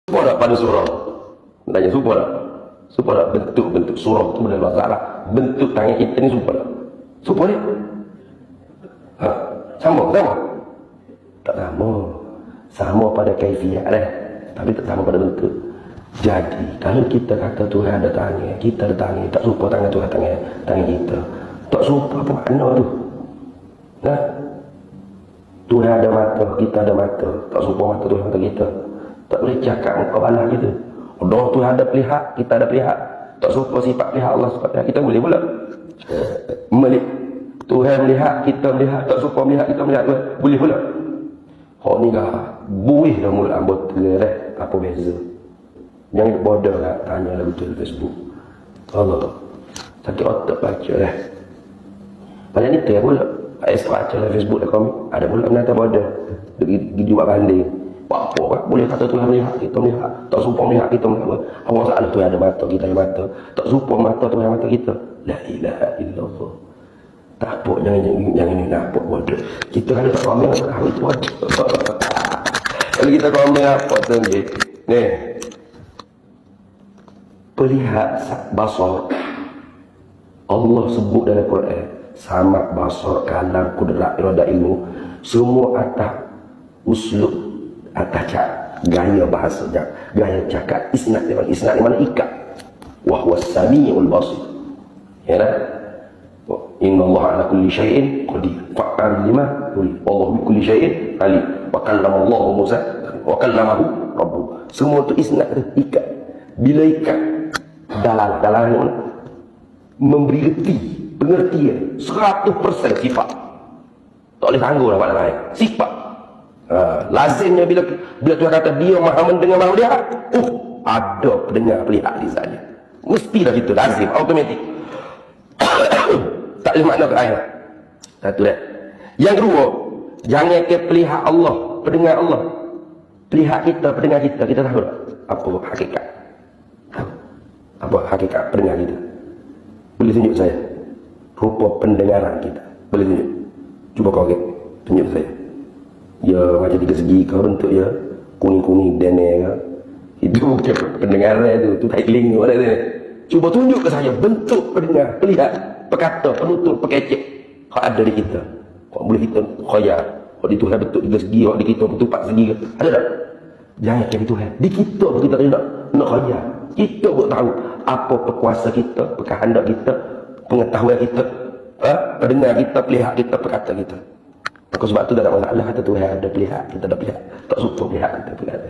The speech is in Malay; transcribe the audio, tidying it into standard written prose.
Sumpah tak pada surau? Tanya sumpah tak? Sumpah tak bentuk-bentuk surau itu benar masalah. Bentuk tangan kita ni sumpah tak? Sumpah ni? Ha? Sama? Tak sama. Sama pada kaifiat dah. Tapi tak sama pada bentuk. Jadi, kalau kita kata Tuhan ada tangan, kita ada tangan, tak sumpah tangan Tuhan tangan kita. Tak sumpah apa makna tu? Nah, Tuhan ada mata, kita ada mata. Tak sumpah mata Tuhan mata kita. Tak boleh cakap muka balas kita. Allah Tuhan ada pelihat, kita ada pelihat. Tak sumpah sifat pelihat Allah sifat pelihat. Kita boleh pula. Tuhan melihat, kita melihat. Tak sumpah melihat, kita melihat Tuhan. Boleh pula. Hak ni kah buih dah mulut anggota dah. Apa beza? Jangan bodoh lah, tanyalah betul Facebook. Allah sakit otak baca dah. Macam ni tu ya pula. Saya baca lah Facebook dah komen. Ada pula menata bodoh. Pergi buat banding. Apa kan? Boleh kata Tuhan melihat, kita melihat. Tak sumpah melihat, kita melihat. Allah salah Tuhan ada mata, kita ada mata. Tak sumpah mata Tuhan mata kita. La ilaha illallah. Tak apa, jangan ni nampak bodoh. Kita kalau tak komen, tak tahu itu bodoh. Kalau kita komen apa tu ni? Ni. Pelihat basar. Allah sebut dalam Quran. Sama basar, kalam, kudrat, irada, ilmu. Semua atas uslub, atas gaya bahasa, gaya cakap. Isnad di mana ikat. Wahwa sami'ul basir. Ya kan? Inna Allah ala kulli syai'in qadir. Fa'al lima yurid. Wallahu bi kulli syai'in alim. Wa kallama Allah Musa wa kallamahu Rabbuh. Semua tu isnad tu ikat. Bila ikat dalam memberi reti, pengertian 100% sifat. Tak boleh tangguh lah pada lain. Sifat. Lazimnya bila Tuhan kata dia maha mendengar, maha melihat. Ada pendengar pelihat di sana. Mestilah gitu, lazim, automatik. Tak ada makna ke ayat. Satu dah. Yang kedua, jangan ke pelihat Allah, pendengar Allah. Pelihat kita, pendengar kita, kita tahu tak apa hakikat? Tahu. Apa hakikat pendengar kita? Boleh tunjuk saya rupa pendengaran kita? Boleh tunjuk? Cuba kau tunjuk saya. Ya macam tiga segi kau bentuk ya. Kuning-kuning dene ke? Itu bukan pendengaran tu tailing tu ada tu. Cuba tunjuk ke saya bentuk pendengar, pelihat, perkata, penutur, pekecek. Kau ada di kita. Kau boleh kita khayal. Kau di Tuhan bentuk tiga segi, kau di kita bentuk empat segi ke? Ada tak? Jangan kira Tuhan. Di kita pun kita nak khayal. Kita pun tahu apa perkuasa kita, kehendak kita, pengetahuan kita, pendengar kita, pelihat kita, perkata kita. Maka sebab tu tak ada masalah kata Tuhan ada pelihat, kita ada pelihat. Tak suka pelihat kita pelihat.